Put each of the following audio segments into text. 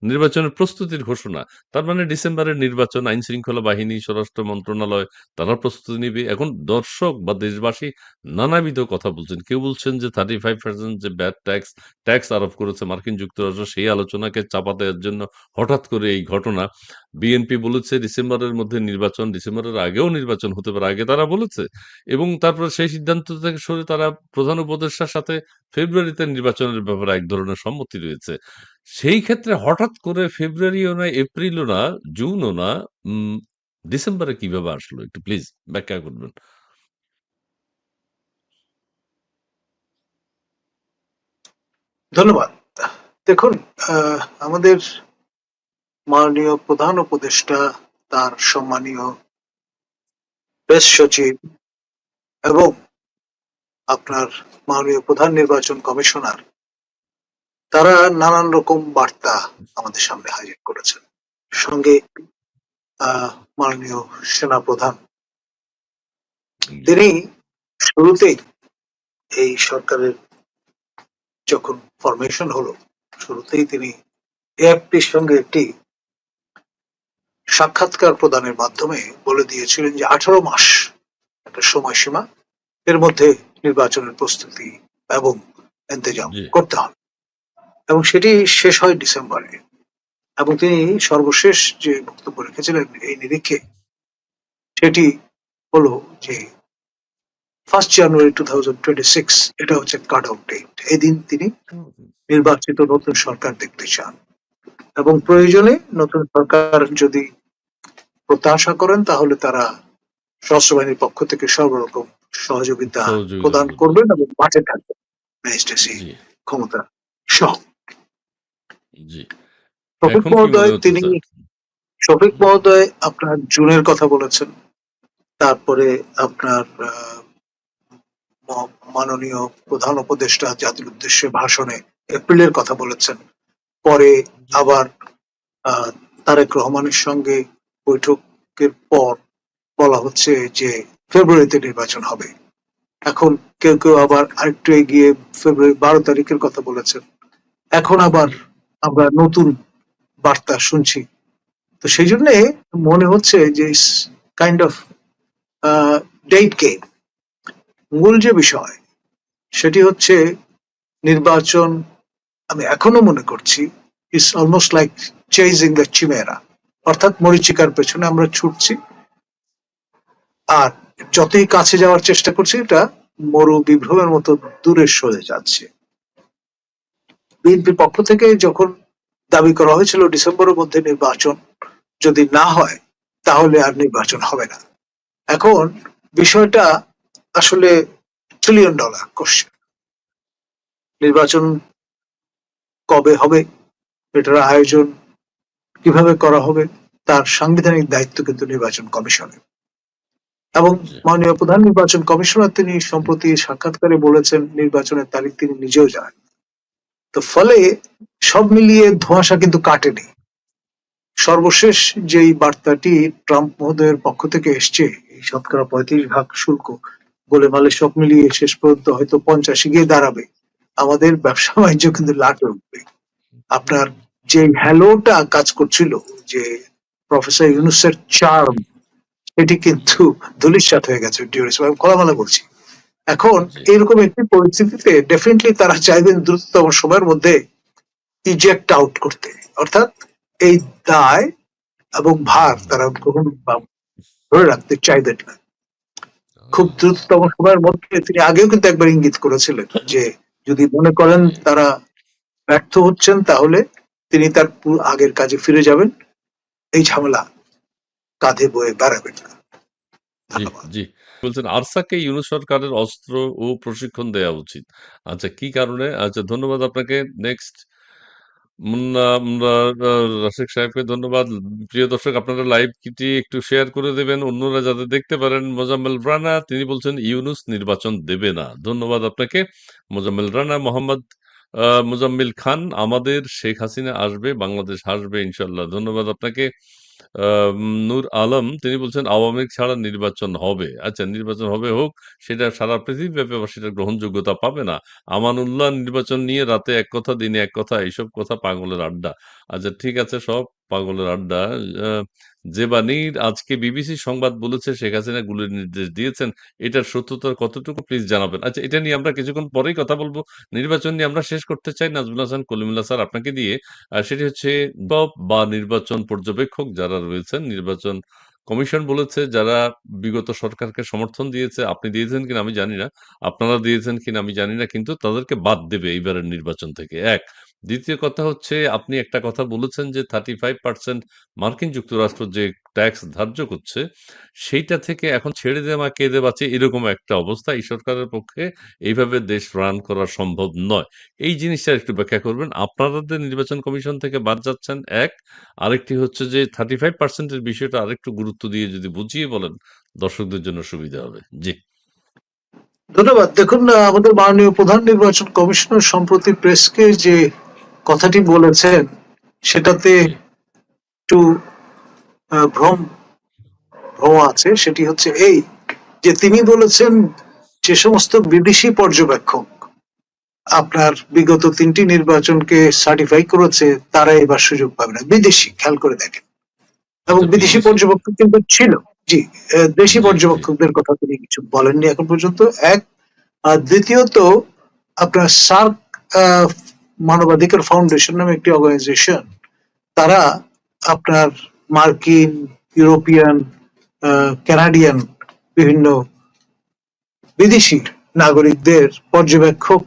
নির্বাচনের প্রস্তুতির ঘোষণা। তার মানে ডিসেম্বরের নির্বাচন, আইন শৃঙ্খলা বাহিনী, স্বরাষ্ট্র মন্ত্রণালয় তারা প্রস্তুতি নিবে। এখন দর্শক বা দেশবাসী নানাবিধ কথা বলছেন। কেউ বলছেন যে 35% যে ব্যাড ট্যাক্স আরোপ করেছে মার্কিন যুক্তরাষ্ট্র, সেই আলোচনাকে চাপা দেওয়ার জন্য হঠাৎ করে এই ঘটনা। বিএনপি বলেছে ডিসেম্বরের মধ্যে নির্বাচন, ডিসেম্বরের আগেও নির্বাচন হতে পারে, আগে তারা বলেছে। এবং তারপরে সেই সিদ্ধান্ত থেকে সরে তারা প্রধান উপদেষ্টার সাথে ফেব্রুয়ারিতে নির্বাচনের ব্যাপারে এক ধরনের সম্মতি রয়েছে। সেই ক্ষেত্রে হঠাৎ করে ফেব্রুয়ারিও না, এপ্রিলও না, জুনও না, উম ডিসেম্বরে কিভাবে আসলো? একটু প্লিজ ব্যাখ্যা করবেন। ধন্যবাদ। দেখুন, আমাদের মাননীয় প্রধান উপদেষ্টা, তার সম্মানীয় প্রেস সচিব এবং আপনার মাননীয় প্রধান নির্বাচন কমিশনার, তারা নানান রকম বার্তা আমাদের সামনে হাজির করেছেন। সঙ্গে মাননীয় সেনা প্রধান, তিনি শুরুতেই এই সরকারের যখন ফরমেশন হলো, শুরুতেই তিনি এএফপির সঙ্গে একটি সাক্ষাৎকার প্রদানের মাধ্যমে বলে দিয়েছিলেন যে 18 মাস একটা সময়সীমা, এর মধ্যে নির্বাচনের প্রস্তুতি এবং ইন্তজাম জি, করতে হবে, এবং সেটি শেষ হয় ডিসেম্বরে। এবং তিনি সর্বশেষ যে বক্তব্য রেখেছিলেন এই নিরিখে, সেটি হলো যে 1 জানুয়ারি 2026 এটা হচ্ছে কাট অফ ডেট। এই দিন তিনি নির্বাচিত নতুন সরকার দেখতে চান, এবং প্রয়োজনে নতুন সরকার যদি প্রত্যাশা করেন তাহলে তারা সশস্ত্র বাহিনীর পক্ষ থেকে সর্বরকম সহযোগিতা সহযোগিতা প্রদান করবে। করবেন এবং মাঠে থাকবেন ম্যাজিস্ট্রেসি জি, ক্ষমতা সহ। জি। শফিক এখন কি মনে মহোদয় হচ্ছে তিনি স্যার? শফিক মহোদয় আপনার জুনের কথা বলেছেন, তারপরে আপনার মাননীয় প্রধান উপদেষ্টা জাতির উদ্দেশ্যে ভাষণে এপ্রিলের কথা বলেছেন। পরে আবার তারেক রহমানের সঙ্গে বৈঠকের পর বলা হচ্ছে যে ফেব্রুয়ারিতে নির্বাচন হবে। এখন কেউ কেউ আবার আরেকটু এগিয়ে ফেব্রুয়ারি 12 তারিখের কথা বলেছেন। এখন আবার আমরা নতুন বার্তা শুনছি। তো সেই জন্য মনে হচ্ছে যে কাইন্ড অফ ডেট গেম। মূল যে বিষয় সেটি হচ্ছে নির্বাচন, আমি এখনো মনে করছি it's almost like chasing the chimera, অর্থাৎ মরিচিকার পেছনে আমরা ছুটছি, আর যতই কাছে যাওয়ার চেষ্টা করছি এটা মরু বিভ্রমের মতো দূরে সরে যাচ্ছে। বিএনপির পক্ষ থেকে যখন দাবি করা হয়েছিল ডিসেম্বরের মধ্যে নির্বাচন যদি না হয় তাহলে আর নির্বাচন হবে না, এখন বিষয়টা আসলে $1 ট্রিলিয়ন কোশ্চেন। নির্বাচন কবে হবে, এটার আয়োজন কিভাবে করা হবে, তার সাংবিধানিক দায়িত্ব কিন্তু নির্বাচন কমিশনের। এবং জি, মাননীয় প্রধান নির্বাচন কমিশনার তিনি সম্প্রতি সাক্ষাৎকারে বলেছেন নির্বাচনের তারিখ তিনি নিজেও জানেন। তো ফলে সব মিলিয়ে ধোঁয়াশা কিন্তু কাটেনি। সর্বশেষ যেই বার্তাটি ট্রাম্প মহোদয়ের পক্ষ থেকে এসছে, এই শতকরা 35% শুল্ক গোলেমালে সব মিলিয়ে শেষ পর্যন্ত হয়তো 50 গিয়ে দাঁড়াবে, আমাদের ব্যবসা বাণিজ্য কিন্তু লাটে উঠবে। আপনার যে হ্যালোটা কাজ করছিল, যে প্রফেসর ইউনুসের চার্ম, এটি কিন্তু ধূলিসাৎ হয়ে গেছে ডিউরেশন, আমি খোলামেলা বলছি। এখন জি, এরকম একটি পরিস্থিতিতে ডেফিনেটলি তারা চাইবেন দ্রুততম সময়ের মধ্যে ইজেক্ট আউট করতে, অর্থাৎ এই দায় এবং ভার তারা গ্রহণ বা ধরে রাখতে চাইবেন না। খুব দ্রুততম সময়ের মধ্যে তিনি আগেও কিন্তু একবার ইঙ্গিত করেছিলেন যে যদি মনে করেন জি, তারা ব্যর্থ হচ্ছেন তাহলে তিনি তার আগের কাজে ফিরে যাবেন, এই ঝামেলা কাঁধে বয়ে বেড়াবেন না। জি, ধন্যবাদ। জি। বলছেন আরসাকে ইউনূস সরকারের অস্ত্র ও প্রশিক্ষণ দেয়া উচিত। আচ্ছা, কি কারণে? আচ্ছা, ধন্যবাদ আপনাকে। নেক্সট মুন্না মুন্না আ রাশেক সাহেবকে ধন্যবাদ। প্রিয় দর্শক, আপনারা লাইভটি একটু শেয়ার করে দেবেন অন্যরা যাতে দেখতে পারেন। মোজাম্মেল রানা তিনি বলছেন ইউনূস নির্বাচন দেবে না। ধন্যবাদ আপনাকে। মোজাম্মেল রানা। মোহাম্মদ মোজাম্মেল খান, আমাদের শেখ হাসিনা আসবে, বাংলাদেশ হাসবে ইনশাআল্লাহ। ধন্যবাদ আপনাকে। নূর আলম তিনি বলছেন আওয়ামী লীগ ছাড়া নির্বাচন হবে। আচ্ছা, নির্বাচন হবে, হোক, সেটা সারা পৃথিবীব্যাপী আবার সেটা গ্রহণযোগ্যতা পাবে না। আমানুল্লাহ নির্বাচন নিয়ে রাতে এক কথা দিনে এক কথা, এইসব কথা পাগলের আড্ডা। আচ্ছা ঠিক আছে, সব পাগলের আড্ডা। আহ, জেবানির আজকে বিবিসি সংবাদ বলেছে শেখ হাসিনা গুলির নির্দেশ দিয়েছেন, এটার সত্যতা কতটুকু প্লিজ জানাবেন। আচ্ছা, এটা নিয়ে আমরা কিছুক্ষণ পরেই কথা বলবো। নির্বাচন নিয়ে আমরা শেষ করতে চাই নাজমুল হাসান কলিমুল্লাহ স্যার আপনাকে দিয়ে। সেটি হচ্ছে বা নির্বাচন পর্যবেক্ষক যারা রয়েছেন, নির্বাচন কমিশন বলেছে যারা বিগত সরকারকে সমর্থন দিয়েছে, আপনি দিয়েছেন কিনা আমি জানি না, আপনারা দিয়েছেন কিনা আমি জানি না, কিন্তু তাদেরকে বাদ দেবে এইবারের নির্বাচন থেকে। এক, দ্বিতীয় কথা হচ্ছে আপনি একটা কথা বলেছেন যে 35% মার্কিন যুক্তরাষ্ট্র যে ট্যাক্স ধার্য করছে সেইটা থেকে এখন ছেড়ে দেওয়া কে দে বাঁচে, এরকম একটা অবস্থা। এই সরকারের পক্ষে এইভাবে দেশ রান করা সম্ভব নয়। এই জিনিসটা একটু ব্যাখ্যা করবেন। আপনাদের নির্বাচন কমিশন থেকে বাদ যাচ্ছেন, এক। আরেকটি হচ্ছে যে 35% বিষয়টা আরেকটু গুরুত্ব দিয়ে যদি বুঝিয়ে বলেন দর্শকদের জন্য সুবিধা হবে। জি। ধন্যবাদ। দেখুন, আমাদের মাননীয় প্রধান নির্বাচন কমিশনার সম্প্রতি প্রেসকে যে কথাটি বলেছেন সেটাতে জি। একটু ভ্রম ভ্রম আছে। সেটি হচ্ছে এই যে তিনি বলেছেন যে সমস্ত বিদেশি পর্যবেক্ষক আপনার বিগত 3টি নির্বাচনকে সার্টিফাই করেছে তারা এবার সুযোগ পাবে না। বিদেশি, খেয়াল করে দেখেন। এবং আচ্ছা, বিদেশি বিদেশি। পর্যবেক্ষক কিন্তু ছিল। জি, দেশি জি, জি। পর্যবেক্ষকদের কথা তিনি কিছু বলেননি এখন পর্যন্ত, এক। আর দ্বিতীয়ত, আপনার সার্ক মানবাধিকার ফাউন্ডেশন নামে একটি অর্গানাইজেশন, তারা আপনার মার্কিন, ইউরোপিয়ান, কানাডিয়ান বিভিন্ন বিদেশি নাগরিকদের পর্যবেক্ষক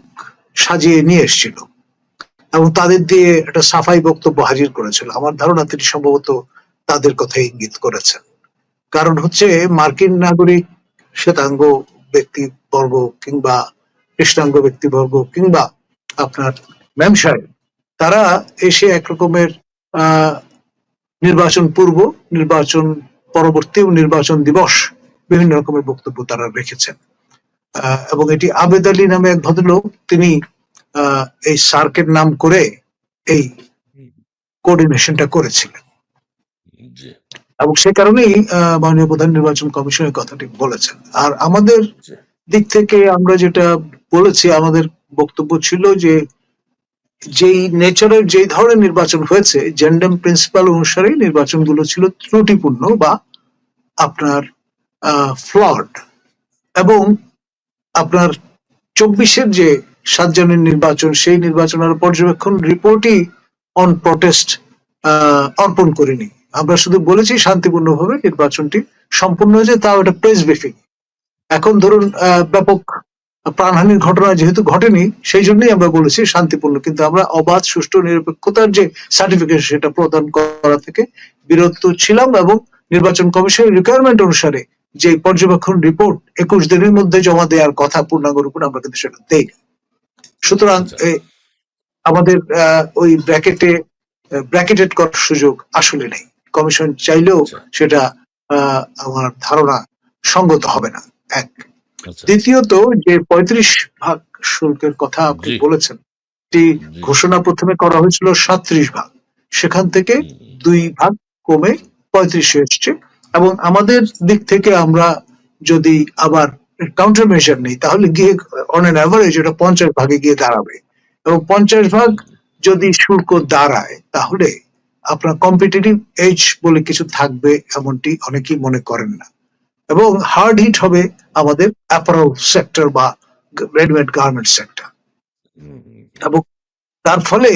সাজিয়ে নিয়ে এসেছিল এবং তাদের দিয়ে একটা সাফাই বক্তব্য হাজির করেছিল। আমার ধারণা তিনি সম্ভবত তাদের কথাই ইঙ্গিত করেছেন। কারণ হচ্ছে মার্কিন নাগরিক শ্বেতাঙ্গ ব্যক্তিবর্গ কিংবা কৃষ্ণাঙ্গ ব্যক্তিবর্গ কিংবা আপনার ব্যবসায়ী, তারা এসে একরকমের আহ নির্বাচন পূর্ব, নির্বাচন পরবর্তী এবং নির্বাচন দিবস বিভিন্ন রকমের বক্তব্য তারা রেখেছেন। এবং এটি আবেদ আলী নামে এক ভদ্রলোক, তিনি এই সার্কের নাম করে এই কোঅর্ডিনেশনটা করেছিলেন জি। এবং সে কারণেই মাননীয় প্রধান নির্বাচন কমিশনের কথাটি বলেছেন। আর আমাদের জি। দিক থেকে আমরা যেটা বলেছি, আমাদের বক্তব্য ছিল যে যেই নেচারের, যেই ধরনের নির্বাচন হয়েছে, জেন্ডাম প্রিন্সিপাল অনুসারে নির্বাচনগুলো ছিল ত্রুটিপূর্ণ বা আপনার ফ্লড। এবং আপনার 24-এর যে 7 জানুয়ারির নির্বাচন, সেই নির্বাচনের পর্যবেক্ষণ রিপোর্টই অন প্রটেস্ট অর্পণ করিনি। আমরা শুধু বলেছি শান্তিপূর্ণভাবে নির্বাচনটি সম্পূর্ণ হয়েছে, তাও এটা প্রেস ব্রিফিং। এখন ধরুন ব্যাপক প্রাণহানির ঘটনা যেহেতু ঘটেনি, সেই জন্যই আমরা বলেছি শান্তিপূর্ণ, কিন্তু আমরা অবাধ, সুষ্ঠু, নিরপেক্ষতার যে সার্টিফিকেট সেটা প্রদান করা থেকে বিরত ছিলাম এবং নির্বাচন কমিশনের রিকোয়ারমেন্ট অনুসারে যে পর্যবেক্ষণ রিপোর্ট 21 দিনের মধ্যে জমা দেওয়ার কথা পূর্ণাঙ্গ রূপে, আমরা কিন্তু সেটা দেই। সুতরাং আচ্ছা। আমাদের ওই ব্র্যাকেটেড করার সুযোগ আসলে নেই। কমিশন চাইলেও আচ্ছা। সেটা আমার ধারণা সঙ্গত হবে না, এক। আচ্ছা। দ্বিতীয়ত, যে 35 ভাগ শুল্কের কথা আপনি জি। বলেছেন, এটি জি। ঘোষণা প্রথমে করা হয়েছিল 37 ভাগ, সেখান থেকে হুম, 2 ভাগ কমে 35 এসছে। এবং আমাদের দিক থেকে আমরা যদি আবার কাউন্টার মেজার নেই, তাহলে গিয়ে অন অ্যান অ্যাভারেজ এটা 50 ভাগে গিয়ে দাঁড়াবে। এবং 50 ভাগ যদি শুল্ক দাঁড়ায়, তাহলে আপনার কম্পিটিটিভ এজ বলে কিছু থাকবে এমনটি অনেকেই মনে করেন না। এবং হার্ড হিট হবে আমাদের অ্যাপারেল সেক্টর বা রেডিমেড গার্মেন্ট সেক্টর। হুম, এবং তার ফলে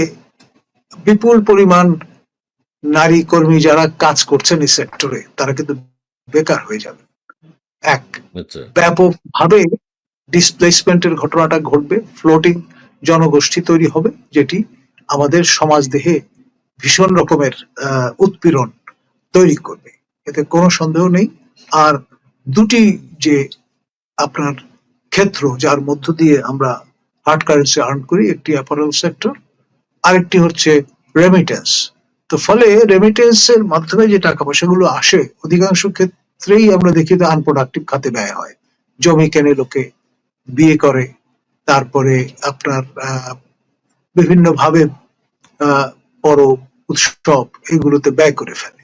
বিপুল পরিমাণ নারী কর্মী যারা কাজ করছেন এই সেক্টরে, তারা কিন্তু বেকার হয়ে যাবে, এক। আচ্ছা। ব্যাপকভাবে ডিসপ্লেসমেন্টের ঘটনাটা ঘটবে, ফ্লোটিং জনগোষ্ঠী তৈরি হবে, যেটি আমাদের সমাজ দেহে ভীষণ রকমের উৎপীড়ন তৈরি করবে, এতে কোনো সন্দেহ নেই। আর দুটি যে আপনার ক্ষেত্র যার মধ্য দিয়ে আমরা হার্ড কারেন্সি আর্ন করি, একটি অ্যাপারেল সেক্টর, আরেকটি হচ্ছে রেমিটেন্স। তো ফলে রেমিটেন্স এর মাধ্যমে যে টাকা পয়সাগুলো আসে, অধিকাংশ ক্ষেত্রেই আমরা দেখি যে আনপ্রোডাক্টিভ খাতে ব্যয় হয়। জমি কেনে লোকে, বিয়ে করে, তারপরে আপনার বিভিন্ন ভাবে পরব, উৎসব, এগুলোতে ব্যয় করে ফেলে।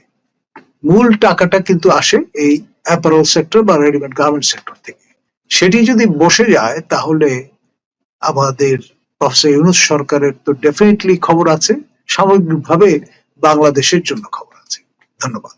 মূল টাকাটা কিন্তু আসে এই অ্যাপারেল সেক্টর বা রেডিমেড গার্মেন্ট সেক্টর থেকে। সেটি যদি বসে যায় তাহলে আমাদের প্রফেসর ইউনূস সরকারের তো ডেফিনেটলি খবর আছে, সামগ্রিকভাবে বাংলাদেশের জন্য খবর আছে। ধন্যবাদ।